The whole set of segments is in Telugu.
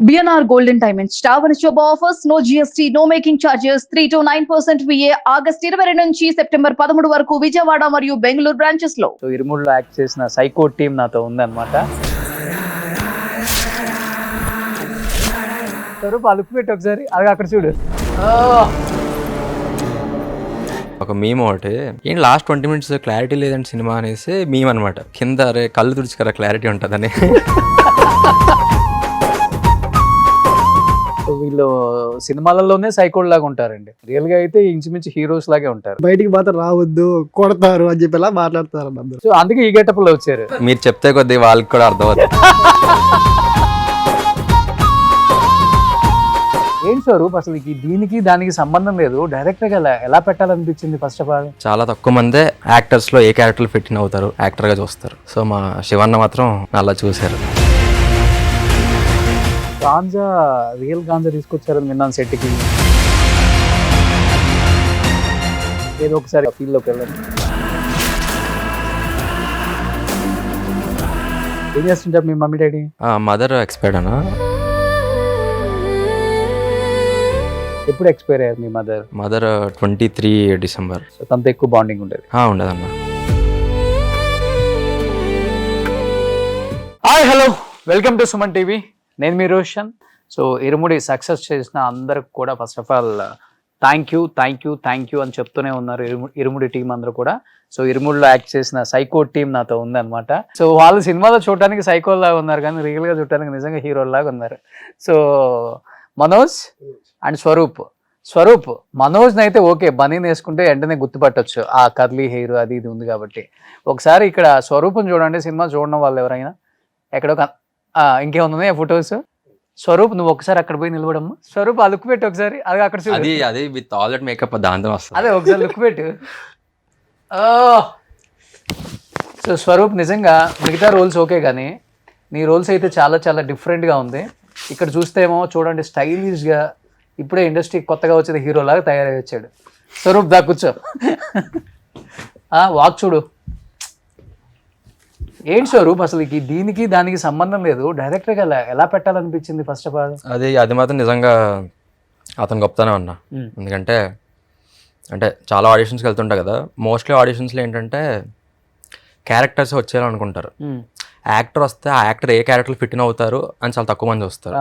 BNR Golden Diamonds Tower Job offers no GST, no making charges, 3 to 9% VA August 22 నుంచి సెప్టెంబర్ 13 వరకు విజయవాడ మరియు బెంగళూరు బ్రాంచెస్ లో. సో ఇరుముడిలో యాక్ట్ చేసిన సైకో టీం నాతో ఉందన్నమాట. స్వరూప్ అలుపు పెట్టి ఒకసారి అది అక్కడ చూడు. ఒక మీమ్ ఒకటి ఏంటి లాస్ట్ 20 minutes క్లారిటీ లేదంటే సినిమా అనేసి మీమ్ అనమాట. కింద అరే కళ్ళు తుడుచుకరా క్లారిటీ ఉంటుందని. వీళ్ళు సినిమాలలోనే సైకోల్ లాగా ఉంటారండి, రియల్ గా అయితే ఇంచుమించు హీరోస్ లాగే ఉంటారు. బయటికి మాత్రం రావద్దు, కొడతారు అని చెప్పి ఎలా మాట్లాడతారు అందరూ. సో అందుకే ఈ గెటప్ లో వచ్చారు. మీరు చెప్తే కొద్ది వాళ్ళకి కూడా అర్థమవుతుంది. ఏంటి స్వరూప్ అసలు దీనికి దానికి సంబంధం లేదు, డైరెక్ట్ గా ఎలా పెట్టాలనిపించింది? ఫస్ట్ ఆఫ్ ఆల్ చాలా తక్కువ మందే యాక్టర్స్ లో ఏ క్యారెక్టర్ ఫిట్ ఇన్ అవుతారు, యాక్టర్ గా చూస్తారు. సో మా శివన్న మాత్రం అలా చూశారు. గాంజా, రియల్ గాంజా తీసుకొచ్చారని విన్నాను సెట్ కి. ఏదో ఒకసారి ఫీల్డ్ లోకి వెళ్ళండి. ఏం చేస్తుంటారు మీ మమ్మీ డాడీ? మదర్ ఎక్స్పైర్డ్ అన్నా. ఎప్పుడు ఎక్స్పైర్ అయ్యారు మీ మదర్? Mother 23 December. సో తనతో ఎక్కువ బాండింగ్ ఉండేది? ఉండదన్నా. Hi hello, welcome to Suman TV. నేను మీ రోషన్. సో ఇరుముడి సక్సెస్ చేసిన అందరికి కూడా first of all thank you అని చెప్తూనే ఉన్నారు ఇరుముడి టీం అందరూ కూడా. సో ఇరుముడిలో యాక్ట్ చేసిన సైకో టీం నాతో ఉందన్నమాట. సో వాళ్ళు సినిమాలో చూడడానికి సైకో లాగా ఉన్నారు, కానీ రియల్గా చూడడానికి నిజంగా హీరో లాగా ఉన్నారు. సో మనోజ్ అండ్ స్వరూప్ మనోజ్ని అయితే ఓకే, బనీని వేసుకుంటే వెంటనే గుర్తుపట్టొచ్చు, ఆ కర్లీ హెయిర్ అది ఇది ఉంది కాబట్టి. ఒకసారి ఇక్కడ స్వరూప్ని చూడండి, సినిమా చూడడం వాళ్ళు ఎవరైనా ఎక్కడో ఇంకేమున్నాయి ఫొటోస్. స్వరూప్ నువ్వు ఒకసారి అక్కడ పోయి నిలబడమ్మా. స్వరూప్ ఆ లుక్ పెట్టు ఒకసారి, అది అక్కడ చూడు. అది విత్ ఆల్ దట్ మేకప్ దాంతో వస్తుంది. అదే ఒకసారి లుక్ పెట్టు. సో స్వరూప్ నిజంగా మిగతా రోల్స్ ఓకే, కానీ నీ రోల్స్ అయితే చాలా చాలా డిఫరెంట్గా ఉంది. ఇక్కడ చూస్తేమో చూడండి స్టైలిష్గా ఇప్పుడే ఇండస్ట్రీ కొత్తగా వచ్చేది హీరోలాగా తయారై వచ్చాడు. స్వరూప్ దా కూర్చో. వాక్ చూడు. ఏంటి స్వరూప్ అసలు దీనికి దానికి సంబంధం లేదు, డైరెక్ట్గా ఎలా పెట్టాలనిపించింది ఫస్ట్ ఆఫ్ ఆల్? అది మాత్రం నిజంగా అతను గొప్పతనే ఉన్నా. ఎందుకంటే అంటే చాలా ఆడిషన్స్కి వెళ్తుంటా కదా, మోస్ట్లీ ఆడిషన్స్లో ఏంటంటే క్యారెక్టర్స్ వచ్చేయాలనుకుంటారు. యాక్టర్ వస్తే ఆ actor A character fit in అవుతారు అని చాలా తక్కువ మంది వస్తారు.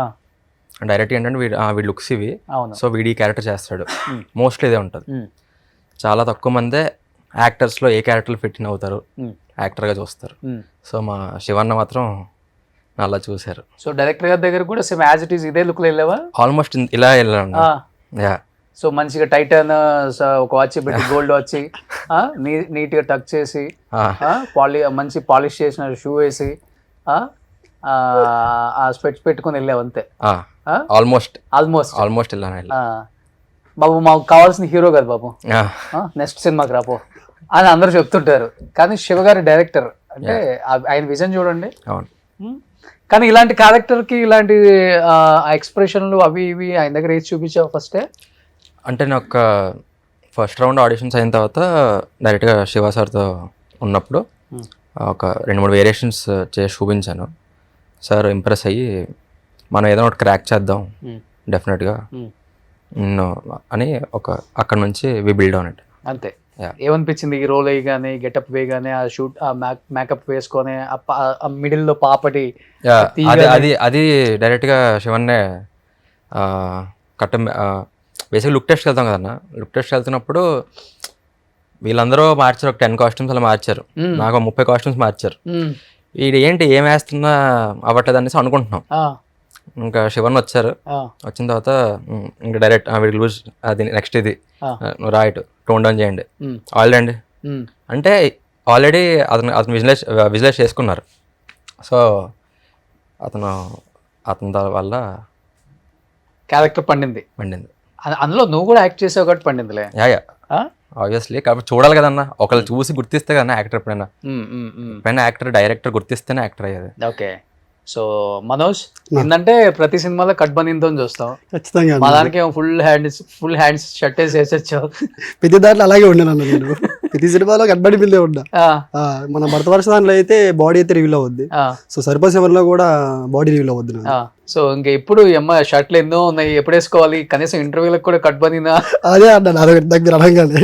డైరెక్ట్ ఏంటంటే వీడి లుక్స్ ఇవి, సో వీడి క్యారెక్టర్ చేస్తాడు, మోస్ట్లీ ఇదే ఉంటుంది. చాలా తక్కువ మందే యాక్టర్స్లో ఏ క్యారెక్టర్ ఫిట్ ఇన్ అవుతారు, యాక్టర్గా చూస్తారు. సో మా శివన్న మాత్రం అలా చూశారు. సో డైరెక్టర్ గారి దగ్గర కూడా సేమ్ యాజ్ ఇట్ ఈస్ ఇదే లుక్లో వెళ్ళావా? ఆల్మోస్ట్ ఇలా వెళ్ళాను. యా. సో మంచిగా టైటన్ ఒక వాచ్ పెట్టి, గోల్డ్ వాచ్ నీట్గా టక్ చేసి, మంచి పాలిష్ చేసిన షూ వేసి, ఆ స్పెట్స్ పెట్టుకుని వెళ్ళావు అంతే? ఆల్మోస్ట్ వెళ్ళాను. బాబు మాకు కావాల్సిన హీరో కదా బాబు, నెక్స్ట్ సినిమాకి రాపో అని అందరూ చెప్తుంటారు. కానీ శివగారి డైరెక్టర్ అంటే ఆయన విజన్ చూడండి. కానీ ఇలాంటి క్యారెక్టర్కి ఇలాంటి ఎక్స్ప్రెషన్లు అవి ఇవి ఆయన దగ్గర వేసి చూపించావు ఫస్టే? అంటే నేను ఒక ఫస్ట్ రౌండ్ ఆడిషన్స్ అయిన తర్వాత డైరెక్ట్గా శివ సార్తో ఉన్నప్పుడు ఒక 2-3 వేరియేషన్స్ చేసి చూపించాను. సార్ ఇంప్రెస్ అయ్యి మనం ఏదో ఒకటి క్రాక్ చేద్దాం డెఫినెట్గా అని అక్కడ నుంచి వి బిల్డ్ ఆన్ ఇట్. అంతే. ఏమనిపించింది ఈ రోల్ వేయగానే, గెటప్ వేయగానే, ఆ షూట్ ఆ మేకప్ వేసుకొని ఆ మిడిల్లో పాపటి అది డైరెక్ట్గా శివన్నే బేసిక్గా లుక్ టెస్ట్కి వెళ్తాం కదన్నా. లుక్ టెస్ట్కి వెళ్తున్నప్పుడు వీళ్ళందరూ మార్చారు, ఒక 10 కాస్ట్యూమ్స్ అలా మార్చారు, నాకు 30 కాస్ట్యూమ్స్ మార్చారు. వీడు ఏంటి ఏం వేస్తున్నా అవ్వట్లేదు అనేసి అనుకుంటున్నాం. ఇంకా శివన్ వచ్చారు, వచ్చిన తర్వాత ఇంకా డైరెక్ట్ వీడికి లూజ్, అది నెక్స్ట్ ఇది నువ్వు రైట్ టోన్ డౌన్ చేయండి ఆల్రెడీ అండి అంటే ఆల్రెడీ అతను విజువలైజ్ చేసుకున్నారు. సో అతని వల్ల క్యారెక్టర్ పండింది. అందులో నువ్వు కూడా యాక్ట్ చేసావు కాబట్టి పండిందిలే. ఆబ్వియస్లీ. కాబట్టి చూడాలి కదన్నా, ఒకళ్ళు చూసి గుర్తిస్తే కదన్నా యాక్టర్ ఎప్పుడైనా యాక్టర్ డైరెక్టర్ గుర్తిస్తేనే యాక్టర్ అయ్యేది. ఓకే. సో మనోజ్ ఏంటంటే ప్రతి సినిమాలో కట్ బనీన్తో చూస్తాం, ఖచ్చితంగా మా దానికి ఫుల్ హ్యాండ్స్ షర్ట్ వేసేసావు. ప్రతి దాంట్లో అలాగే ఉన్నాను నేను, ప్రతి సినిమాలో కట్బడి పిల్లే ఉన్నా. మన భర్త వర్ష దాంట్లో అయితే బాడీ అయితే రివీల్ అవుద్ది, సో సరిపోసే వల్ల కూడా బాడీ రివీల్ అవుద్ది. సో ఇంకా ఎప్పుడు అమ్మ షర్ట్లు ఎన్నో ఉన్నాయి, ఎప్పుడు వేసుకోవాలి, కనీసం ఇంటర్వ్యూలకు కూడా కట్ బనినా అదే అన్న నా దగ్గర అనగానే.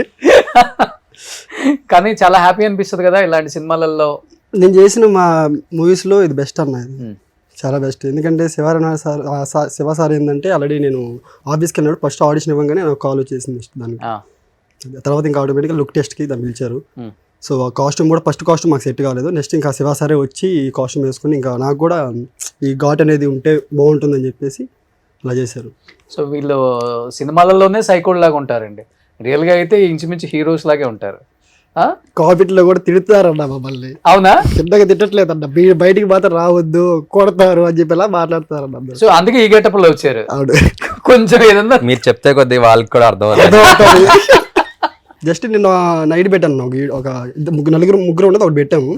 కానీ చాలా హ్యాపీ అనిపిస్తుంది కదా ఇలాంటి సినిమాలలో. నేను చేసిన మా మూవీస్లో ఇది బెస్ట్ అన్న, ఇది చాలా బెస్ట్. ఎందుకంటే శివ సార్ ఏంటంటే ఆల్రెడీ నేను ఆఫీస్కి వెళ్ళినప్పుడు ఫస్ట్ ఆడిషన్ ఇవ్వగానే నాకు కాల్ వచ్చేసింది దానికి. తర్వాత ఇంకా ఆటోమేటిక్గా లుక్ టెస్ట్కి దాన్ని పిలిచారు. సో ఆ కాస్ట్యూమ్ కూడా ఫస్ట్ కాస్ట్యూమ్ మాకు సెట్ కాలేదు. నెక్స్ట్ ఇంకా శివ సారే వచ్చి ఈ కాస్ట్యూమ్ వేసుకుని ఇంకా నాకు కూడా ఈ ఘాట్ అనేది ఉంటే బాగుంటుందని చెప్పేసి అలా చేశారు. సో వీళ్ళు సినిమాలలోనే సైకోడ్ లాగా ఉంటారండి, రియల్గా అయితే ఇంచుమించు హీరోస్ లాగే ఉంటారు. కామెంట్లో కూడా తిడతారన్న మమ్మల్ని. అవునా? కిందకి తిట్టట్లేదన్న, బయటికి మాత్రం రావద్దు, కొడతారు అని చెప్పి ఇలా మాట్లాడతారన్న. సో అందుకే ఈ గెటప్ లో వచ్చారు. అవును, కొంచెం ఏదన్నా మీరు చెప్తే కొద్ది వాళ్ళకి కూడా అర్థం అవుతుంది. జస్ట్ నేను నైట్ పెట్టాను ఒక ముగ్గురు ఉన్నది ఒకటి పెట్టాము.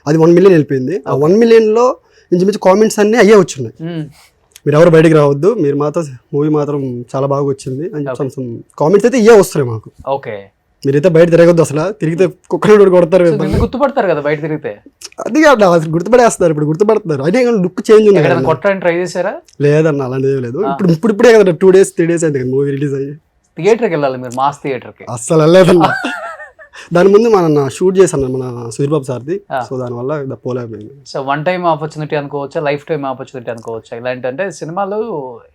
అది 1 million వెళ్ళిపోయింది. ఆ 1 millionలో ఇంచుమించు కామెంట్స్ అన్నీ అయ్యే వచ్చున్నాయి. మీరు ఎవరు బయటికి రావద్దు, మీరు మాత్రం మూవీ మాత్రం చాలా బాగా వచ్చింది అని చెప్పి కామెంట్స్ అయితే ఇవే వస్తున్నాయి మాకు. ఓకే, మీరైతే బయట తిరగద్దు, అసలు తిరిగితే కుక్కలు కొడతారు, గుర్తుపడతారు కదా బయట తిరిగితే. అది కాదు అసలు గుర్తుపడేస్తారు, ఇప్పుడు గుర్తుపడుతున్నారు. అదే లుక్ చేంజ్ ఉంది. కొట్టడానికి ట్రై చేశారా? లేదన్న, అలాంటి ఏం లేదు. ఇప్పుడే కదా 2 days 3 days అయింది కదా మూవీ రిలీజ్ అయ్యి. థియేటర్కి వెళ్ళాలి మీరు, మాస్ థియేటర్కి. అస్సలు వెళ్ళలేదన్న. దాని ముందు మన షూట్ చేశాను మన సుధీర్ బాబు సార్ది. సో దానివల్ల పోలేకపోయింది. సో వన్ టైం ఆపర్చునిటీ అనుకోవచ్చా, లైఫ్ టైం ఆపర్చునిటీ అనుకోవచ్చా? ఇలాంటి అంటే సినిమాలు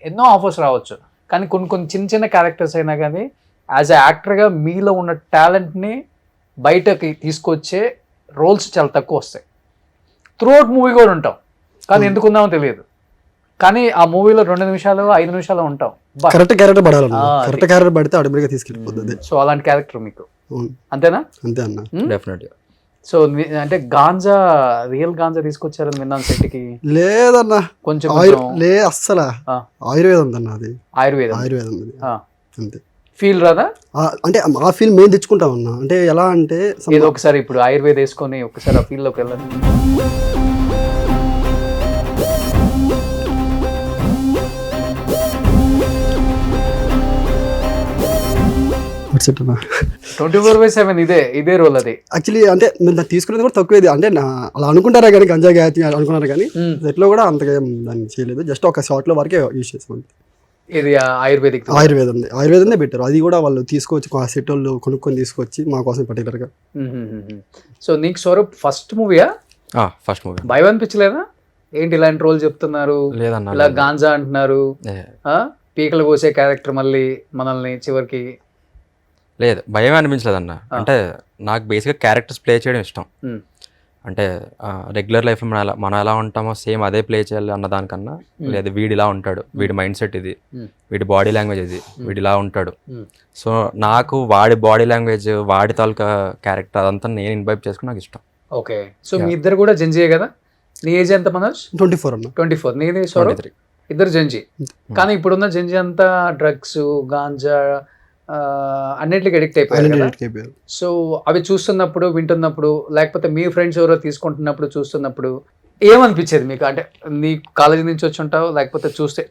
ఎన్నో ఆఫర్స్ రావచ్చు, కానీ కొన్ని చిన్న చిన్న క్యారెక్టర్స్ అయినా కానీ యాజ్ ఎ యాక్టర్గా మీలో ఉన్న టాలెంట్ని బయటకి తీసుకొచ్చే రోల్స్ చాలా తక్కువ వస్తాయి. త్రూఅవుట్ మూవీ కూడా ఉంటాం, కానీ ఎందుకుందామో తెలియదు. కానీ ఆ మూవీలో 2 నిమిషాలు 5 నిమిషాలు ఉంటాం. కరెక్ట్ క్యారెక్టర్ పడాలన్న, కరెక్ట్ క్యారెక్టర్ పడితే ఆటోమేటిక్గా తీసుకెళ్ళిపోతుంది. సో అలాంటి క్యారెక్టర్ మీకు అంతేనా? అంతే అన్న, డెఫినెట్గా. సో అంటే గాంజా, రియల్ గాంజా తీసుకొచ్చారని విన్నాను సెట్కి. లేదన్న, కొంచెం అస్సలు ఆయుర్వేదం అన్న, అది ఆయుర్వేదం అంతే. ఫీల్ రాదా? అంటే ఆ ఫీల్ మేము తెచ్చుకుంటాం అన్న. అంటే ఎలా అంటే ఏదో ఒకసారి ఇప్పుడు ఆయుర్వేద వేసుకొని ఒకసారి ఆ ఫీల్ లోకి వెళ్ళండి. That's it అన్న. 24/7 ఇదే రోల్ అది. యాక్చువల్లీ అంటే మేము తీసుకునేది కూడా తక్కువేది. అంటే అలా అనుకుంటారా కానీ గంజా గ్యాతి అనుకున్నారా కానీ సెట్లో కూడా అంతగా దాన్ని చేయలేదు. జస్ట్ ఒక షార్ట్లో వరకే యూజ్ చేసాం. ఇది ఆయుర్వేదందే పెట్టారు. అది కూడా వాళ్ళు తీసుకొచ్చి ఆ సెట్ వాళ్ళు కొనుక్కొని తీసుకొచ్చి మా కోసం పర్టికులర్గా. సో నీకు స్వరూప్ ఫస్ట్ మూవీయా? First movie. భయం అనిపించలేదా? ఏంటి ఇలాంటి రోల్ చెప్తున్నారు, లేదన్నా ఇలా గాంజా అంటున్నారు, పీకలు కోసే క్యారెక్టర్ మళ్ళీ మనల్ని చివరికి? లేదు, భయం అనిపించలేదన్న. అంటే నాకు బేసిక్గా క్యారెక్టర్స్ ప్లే చేయడం ఇష్టం. అంటే రెగ్యులర్ లైఫ్ మనం ఎలా ఉంటామో సేమ్ అదే ప్లే చేయాలి అన్న దానికన్నా, లేదు వీడు ఇలా ఉంటాడు, వీడి మైండ్ సెట్ ఇది, వీడి బాడీ లాంగ్వేజ్ ఇది, వీడు ఇలా ఉంటాడు. సో నాకు వాడి బాడీ లాంగ్వేజ్, వాడి తాలూకా క్యారెక్టర్ అదంతా నేను ఇన్వైబ్ చేసుకుని నాకు ఇష్టం. ఓకే, సో మీ ఇద్దరు కూడా జెన్జీయే కదా? నీ ఏజ్ ఎంత మనోజ్? 24 అన్న. 24. నీది స్వరూప్? 23. ఇద్దరు జెన్జీ. కానీ ఇప్పుడున్న జెన్జీ అంతా డ్రగ్స్, గాంజా అన్నిటికి అడిక్ట్ అయిపోయారు. సో అవి చూస్తున్నప్పుడు, వింటున్నప్పుడు, లేకపోతే మీ ఫ్రెండ్స్ ఎవరో తీసుకుంటున్నప్పుడు చూస్తున్నప్పుడు ఏమనిపించేది మీకు? అంటే నీ కాలేజీ నుంచి వచ్చి ఉంటావు, లేకపోతే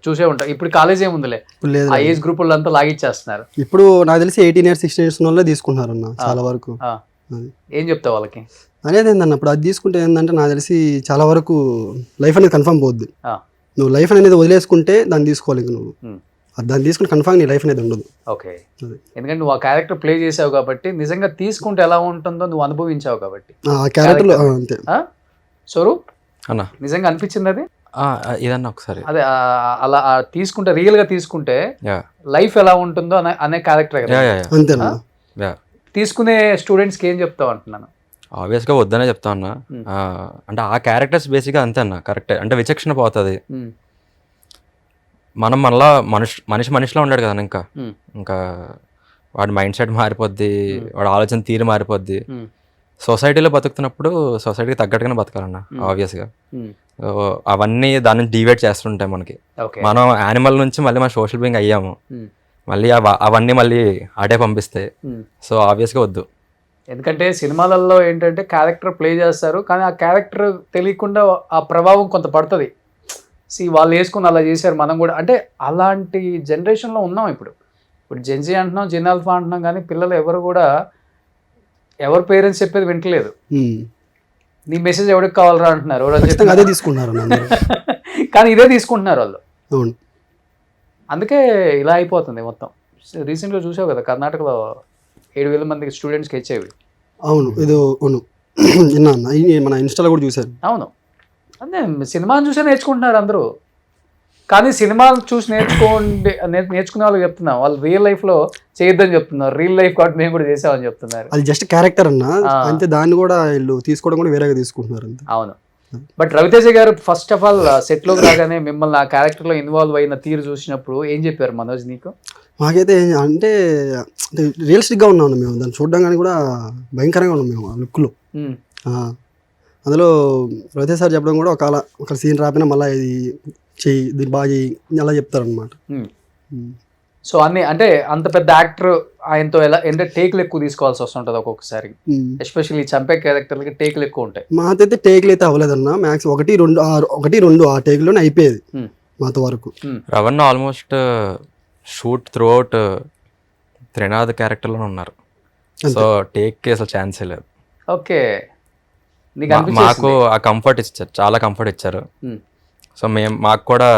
చూసే ఉంటావు. ఇప్పుడు కాలేజ్ ఏముందిలే, ఆ ఏజ్ గ్రూప్ వాళ్ళంతా లాగిచ్చేస్తున్నారు. ఇప్పుడు నాకు తెలిసి 18 years 16 years వాళ్ళే తీసుకుంటున్నారు అన్న చాలా వరకు. ఏం చెప్తావు వాళ్ళకి? అనేది ఏంటన్న, ఇప్పుడు అది తీసుకుంటే ఏంటంటే నాకు తెలిసి చాలా వరకు లైఫ్ అనేది కన్ఫర్మ్ పోద్ది. నువ్వు లైఫ్ అనేది వదిలేసుకుంటే దాన్ని తీసుకోవాలి, నువ్వు దాన్ని తీసుకుని కన్ఫర్మ్ నీ లైఫ్ అనేది ఉండదు. ఓకే, ఎందుకంటే నువ్వు ఆ క్యారెక్టర్ ప్లే చేసావు కాబట్టి, నిజంగా తీసుకుంటే ఎలా ఉంటుందో నువ్వు అనుభవించావు కాబట్టి ఆ క్యారెక్టర్ అంతే. స్వరూప్ అన్న నిజంగా అనిపించింది అది? ఇదన్నా ఒకసారి అదే అలా తీసుకుంటే, రియల్ గా తీసుకుంటే లైఫ్ ఎలా ఉంటుందో అనే క్యారెక్టర్ అంతేనా? తీసుకునే స్టూడెంట్స్కి ఏం చెప్తావు అంటున్నాను? ఆబ్వియస్గా వద్దనే చెప్తా అన్నా. అంటే ఆ క్యారెక్టర్స్ బేసిక్గా అంతే అన్న, కరెక్టే. అంటే విచక్షణ పోతుంది. మనం మనలా మనిషిలో ఉన్నాడు కదా ఇంకా వాడి మైండ్ సెట్ మారిపోద్ది, వాడి ఆలోచన తీరు మారిపోద్ది. సొసైటీలో బతుకుతున్నప్పుడు సొసైటీకి తగ్గట్టుగానే బతకాలన్న ఆబ్వియస్గా. అవన్నీ దాని నుంచి డివైడ్ చేస్తుంటాయి మనకి. మనం యానిమల్ నుంచి మళ్ళీ మన సోషల్ బీయింగ్ అయ్యాము, మళ్ళీ అవన్నీ మళ్ళీ అడే పంపిస్తాయి. సో ఆబ్వియస్గా వద్దు. ఎందుకంటే సినిమాలలో ఏంటంటే క్యారెక్టర్ ప్లే చేస్తారు, కానీ ఆ క్యారెక్టర్ తెలియకుండా ఆ ప్రభావం కొంత పడుతుంది. వాళ్ళు వేసుకుని అలా చేశారు, మనం కూడా అంటే అలాంటి జనరేషన్లో ఉన్నాం ఇప్పుడు. జెన్జీ అంటున్నాం, జెన్ ఆల్ఫా అంటున్నాం, కానీ పిల్లలు ఎవరు కూడా ఎవరు పేరెంట్స్ చెప్పేది వింటలేదు. నీ మెసేజ్ ఎవరికి కావాలరా అంటున్నారు, అదే తీసుకుంటున్నారు. కానీ ఇదే తీసుకుంటున్నారు వాళ్ళు, అవును. అందుకే ఇలా అయిపోతుంది మొత్తం. రీసెంట్గా చూసావు కదా కర్ణాటకలో 7,000 మందికి స్టూడెంట్స్కి హెచ్ఐవి. అవును, ఇది అవును విన్నా అన్న, ఇది మన ఇన్స్టాలో కూడా చూశాను. అవును, అదే సినిమాని చూసే నేర్చుకుంటున్నారు అందరూ. కానీ సినిమాలు చూసి నేర్చుకునే వాళ్ళు చెప్తున్నాం, వాళ్ళు రియల్ లైఫ్లో చేయొద్దని చెప్తున్నారు. రియల్ లైఫ్ కాబట్టి మేము కూడా చేసామని చెప్తున్నారు. అది జస్ట్ క్యారెక్టర్ అన్న, అంతే. దాన్ని కూడా వీళ్ళు తీసుకోవడం కూడా వేరేగా తీసుకుంటున్నారు అంతే. అవును. బట్ రవితేజ గారు ఫస్ట్ ఆఫ్ ఆల్ సెట్లోకి రాగానే మిమ్మల్ని ఆ క్యారెక్టర్లో ఇన్వాల్వ్ అయిన తీరు చూసినప్పుడు ఏం చెప్పారు మనోజ్ నీకు? మాకైతే అంటే రియలిస్టిక్గా ఉన్నాం మేము, దాన్ని చూడడం కానీ కూడా భయంకరంగా ఉన్నాం మేము ఆ లుక్లో. అందులో రవితేజ సార్ చెప్పడం కూడా ఒక సీన్ రాపినా మళ్ళీ ఇది చెయ్యి, దీన్ని బాగా చెయ్యి అలా చెప్తారనమాట. సో అన్ని అంటే అంత పెద్ద యాక్టర్ ఆయనతో ఎలా అంటే టేక్లు ఎక్కువ తీసుకోవాల్సి వస్తుంటుంది ఒక్కొక్కసారి, ఎస్పెషల్లీ చంపే క్యారెక్టర్లకి టేక్లు ఎక్కువ ఉంటాయి. మాకైతే టేక్లు అయితే అవ్వలేదన్న, మ్యాక్స్ 1-2 ఆ టేక్లోనే అయిపోయేది మాతో వరకు. Ravan almost shoot throughout Trinath క్యారెక్టర్లోనే ఉన్నారు. సో టేక్కి అసలు ఛాన్సే లేదు. ఓకే, మాకు ఆ కంఫర్ట్ ఇచ్చారు, చాలా కంఫర్ట్ ఇచ్చారు. సో మాకు కూడా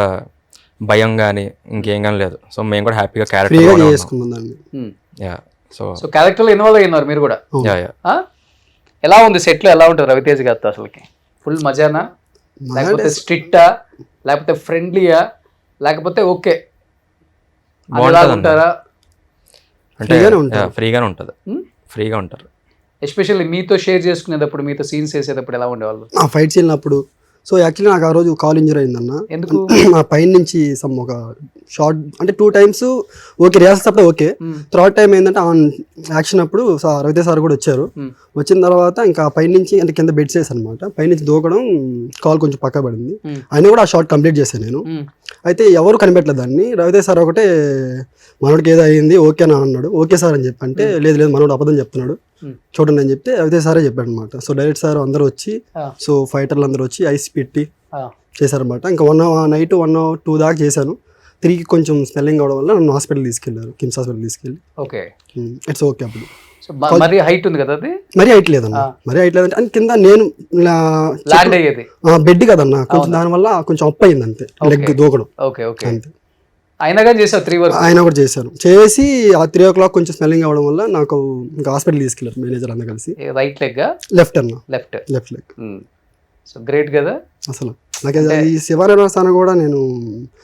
భయం కానీ ఇంకేం కానీ లేదు. సో మేము కూడా హ్యాపీగా క్యారెక్టర్ చేసుకున్నాం దాన్ని. సో క్యారెక్టర్లో ఇన్వాల్వ్ అయినారు మీరు కూడా. ఎలా ఉంది సెట్లో, ఎలా ఉంటుంది రవితేజ గారితో? అసలుకి ఫుల్ మజానా, లేకపోతే స్ట్రిక్టా, లేకపోతే ఫ్రెండ్లీయా, లేకపోతే ఓకే ఉంటారా? అంటే ఫ్రీగానే ఉంటుంది, ఫ్రీగా ఉంటారు. ఎస్పెషల్లీ మీతో షేర్ చేసుకునేటప్పుడు, మీతో సీన్స్ చేసేటప్పుడు ఎలా ఉండేవాళ్ళు? ఆ ఫైట్ సీన్లప్పుడు. సో యాక్చువల్లీ నాకు ఆ రోజు కాల్ ఇంజరీ అయిందన్న. ఎందుకు? ఆ పైన నుంచి ఒక షార్ట్ అంటే 2 times ఓకే, రిహార్సల్స్ అప్పుడు ఓకే. థర్డ్ టైం ఏంటంటే ఆన్ యాక్షన్ అప్పుడు రవితేజ సార్ కూడా వచ్చారు. వచ్చిన తర్వాత ఇంకా పైన నుంచి అంటే కింద బెడ్ చేసి అనమాట, పైనుంచి దూకడం, కాల్ కొంచెం పక్క పడింది. అయినా కూడా ఆ షార్ట్ కంప్లీట్ చేశాను నేను. అయితే ఎవరు కనిపెట్టలేదు దాన్ని. రవితేజ సార్ ఒకటే మనోడికి ఏదో అయింది ఓకే అని అన్నాడు. ఓకే సార్ అని చెప్పి అంటే లేదు మనోడు అబద్ధం చెప్తున్నాడు చూడండి అని చెప్తే రవితేజ సారే చెప్పాడు అనమాట. సో డైరెక్ట్ సార్ అందరూ వచ్చి, సో ఫైటర్లు అందరూ వచ్చి ఐస్ పెట్టి చేశారనమాట. ఇంకా 1 నైట్ 1-2 దాకా చేశాను. 3కి కొంచెం స్మెల్లింగ్ అవడం వల్ల నన్ను హాస్పిటల్ తీసుకెళ్లారు, కిమ్స్ హాస్పిటల్ తీసుకెళ్ళి. Okay, it's okay. అప్పుడు మరి హైట్ ఉంది కదా, అది మరీ హైట్ లేదన్న, మరీ హైట్ లేదంటే అని కింద నేను ల్యాండ్ అయ్యేది బెడ్ కదన్న, కొంచెం దానివల్ల కొంచెం అప్ అయింది అంతే, లెగ్ దూకడం అంతే. అయినా కానీ చేశారు 3 వరకు? ఆయన కూడా చేశాను. చేసి ఆ 3 o'clock కొంచెం స్మెల్లింగ్ అవ్వడం వల్ల నాకు ఇంకా హాస్పిటల్ తీసుకెళ్లారు మేనేజర్ అందరూ కలిసి. రైట్ లెగ్ లెఫ్ట్ అన్న, లెఫ్ట్ లెగ్. సో గ్రేట్ కదా అసలు. నాకు ఈ శివనివాసాన కూడా నేను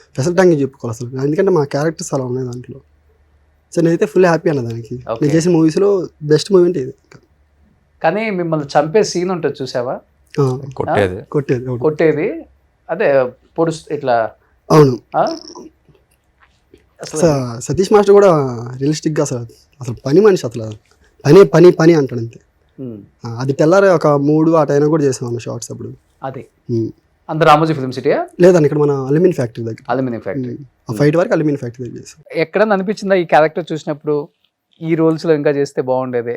స్పెషల్ థ్యాంక్ యూ చెప్పుకోవాలి అసలు, ఎందుకంటే మా క్యారెక్టర్స్ అలా ఉన్నాయి దాంట్లో. సో నేనైతే ఫుల్ హ్యాపీ అన్న దానికి. నేను చేసిన మూవీస్లో బెస్ట్ మూవీ అంటే ఇది. కానీ మిమ్మల్ని చంపే సీన్ ఉంటుంది చూసావా? కొట్టేది అదే పొడుస్తు ఇట్లా. అవును, సతీష్ మాస్టర్ కూడా రియలిస్టిక్గా అసలు పని మనిషి, అసలు పని అంటాడు అంతే. అది తెల్లారే ఒక 3 ఆ టైం కూడా చేసాం అన్న షార్ట్స్ అప్పుడు. అది అందరు రామోజీ ఫిల్మ్ సిటీయా? లేదండి, ఇక్కడ మన అల్యూమినియం ఫ్యాక్టరీ దగ్గర. అల్యూమినియం ఫ్యాక్టరీ ఆ ఫైట్ వరకు అల్యూమినియం ఫ్యాక్టరీ దగ్గర చేసాం. ఎక్కడన్నా అనిపించిందా ఈ క్యారెక్టర్ చూసినప్పుడు ఈ రోల్స్లో ఇంకా చేస్తే బాగుండేది,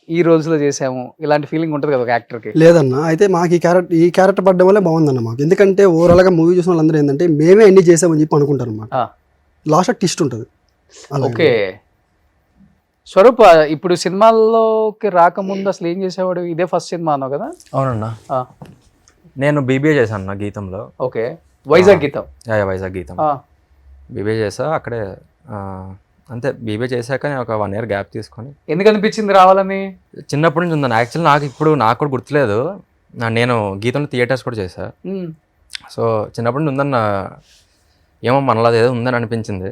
ఈ రోల్స్లో చేసాము, ఇలాంటి ఫీలింగ్ ఉంటుంది కదా ఒక యాక్టర్కి? లేదన్న, అయితే మాకు ఈ క్యారెక్టర్ పడ్డం వల్లే బాగుందన్న మాకు. ఎందుకంటే ఓవరాల్గా మూవీ చూసిన వాళ్ళందరూ ఏంటంటే మేమే అన్ని చేసామని చెప్పి అనుకుంటారు అన్నమాట. లాస్ట్ ట్విస్ట్ ఉంటుంది. ఓకే, స్వరూప్ ఇప్పుడు సినిమాల్లోకి రాకముందు అసలు ఏం చేసేవాడు? ఇదే ఫస్ట్ సినిమా అన్నావు కదా? అవునన్నా, నేను బీబీఏ చేశాను నా గీతంలో. ఓకే, వైజాగ్ గీతం. వైజాగ్ గీతం బీబీఏ చేసా అక్కడే. అంతే, బీబీఏ చేశాక నేను ఒక 1 year గ్యాప్ తీసుకొని. ఎందుకు అనిపించింది రావాలని? చిన్నప్పటి నుంచి ఉందని. యాక్చువల్లీ నాకు కూడా గుర్తులేదు. నేను గీతంలో థియేటర్స్ కూడా చేశా. సో చిన్నప్పటి నుంచి ఉందన్న, ఏమో మనలో ఏదో ఉందని అనిపించింది.